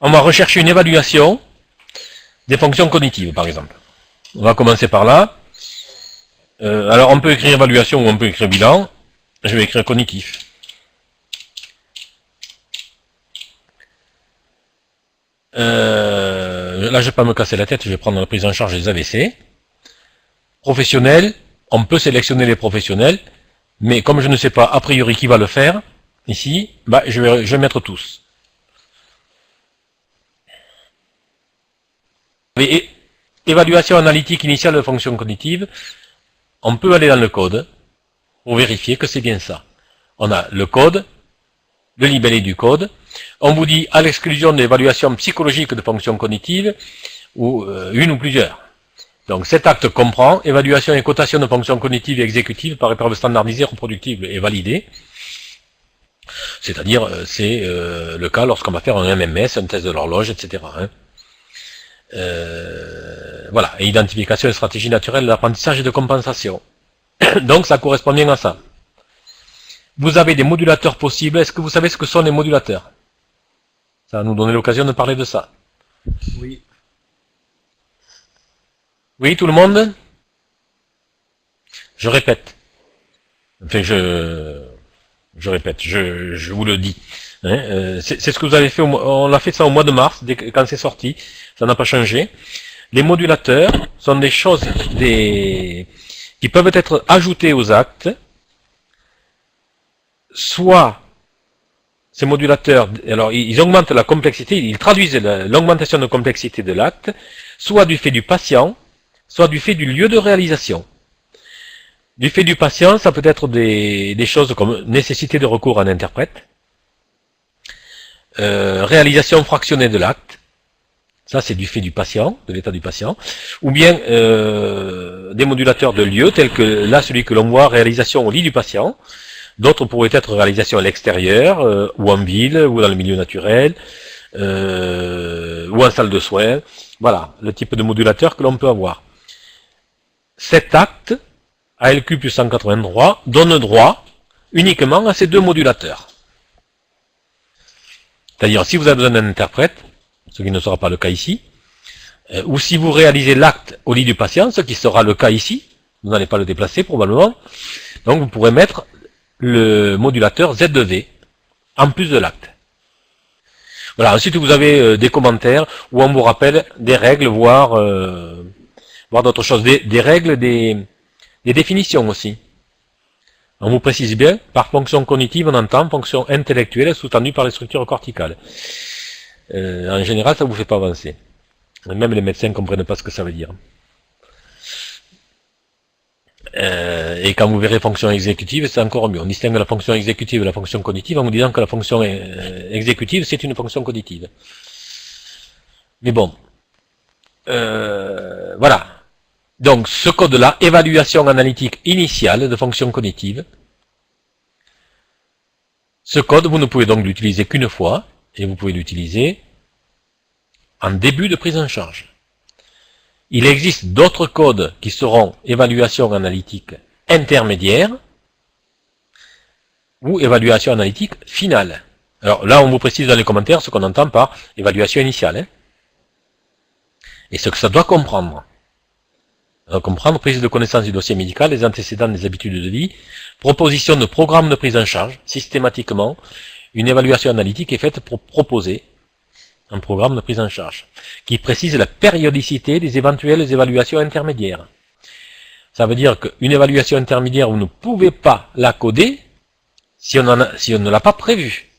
On va rechercher une évaluation des fonctions cognitives, par exemple. On va commencer par là. Alors, on peut écrire évaluation ou on peut écrire bilan. Je vais écrire cognitif. Là, je vais pas me casser la tête, je vais prendre la prise en charge des AVC. Professionnel, on peut sélectionner les professionnels, mais comme je ne sais pas a priori qui va le faire, ici, bah, je vais mettre tous. Et évaluation analytique initiale de fonction cognitive, on peut aller dans le code pour vérifier que c'est bien ça. On a le code, le libellé du code. On vous dit à l'exclusion de l'évaluation psychologique de fonction cognitive, ou une ou plusieurs. Donc cet acte comprend évaluation et cotation de fonctions cognitives et exécutives par épreuve standardisée, reproductible et validée. C'est-à-dire, c'est le cas lorsqu'on va faire un MMS, un test de l'horloge, etc. Hein. Voilà, et identification et stratégie naturelle d'apprentissage et de compensation. Donc ça correspond bien à ça. Vous avez des modulateurs possibles. Est-ce que vous savez ce que sont les modulateurs? Ça va nous donner l'occasion de parler de ça. Oui. Oui, tout le monde? Je répète. Enfin, je répète, je vous le dis. Hein, c'est ce que vous avez fait, on a fait ça au mois de mars, quand c'est sorti. Ça n'a pas changé. Les modulateurs sont des choses qui peuvent être ajoutées aux actes. Soit ces modulateurs, alors ils augmentent la complexité, ils traduisent l'augmentation de complexité de l'acte, soit du fait du patient, soit du fait du lieu de réalisation. Du fait du patient, ça peut être des choses comme nécessité de recours à un interprète, réalisation fractionnée de l'acte, ça c'est du fait du patient, de l'état du patient, ou bien des modulateurs de lieu, tels que là celui que l'on voit, réalisation au lit du patient. D'autres pourraient être réalisation à l'extérieur, ou en ville, ou dans le milieu naturel, ou en salle de soins. Voilà, le type de modulateur que l'on peut avoir. Cet acte, ALQ plus 183, donne droit uniquement à ces deux modulateurs. C'est-à-dire, si vous avez besoin d'un interprète, ce qui ne sera pas le cas ici, ou si vous réalisez l'acte au lit du patient, ce qui sera le cas ici, vous n'allez pas le déplacer probablement, donc vous pourrez mettre le modulateur Z2V en plus de l'acte. Voilà, ensuite vous avez des commentaires où on vous rappelle des règles, voire d'autres choses, des règles, des définitions aussi. On vous précise bien, par fonction cognitive, on entend fonction intellectuelle sous-tendue par les structures corticales. En général, ça ne vous fait pas avancer. Même les médecins ne comprennent pas ce que ça veut dire. Et quand vous verrez fonction exécutive, c'est encore mieux. On distingue la fonction exécutive de la fonction cognitive en vous disant que la fonction exécutive, c'est une fonction cognitive. Mais bon. Voilà. Donc, ce code-là, évaluation analytique initiale de fonction cognitive. Ce code, vous ne pouvez donc l'utiliser qu'une fois, et vous pouvez l'utiliser en début de prise en charge. Il existe d'autres codes qui seront évaluation analytique intermédiaire ou évaluation analytique finale. Alors là, on vous précise dans les commentaires ce qu'on entend par évaluation initiale. Hein, et ce que ça doit comprendre. Comprendre prise de connaissance du dossier médical, les antécédents des habitudes de vie, proposition de programme de prise en charge. Systématiquement, une évaluation analytique est faite pour proposer un programme de prise en charge, qui précise la périodicité des éventuelles évaluations intermédiaires. Ça veut dire qu'une évaluation intermédiaire, vous ne pouvez pas la coder si on ne l'a pas prévue.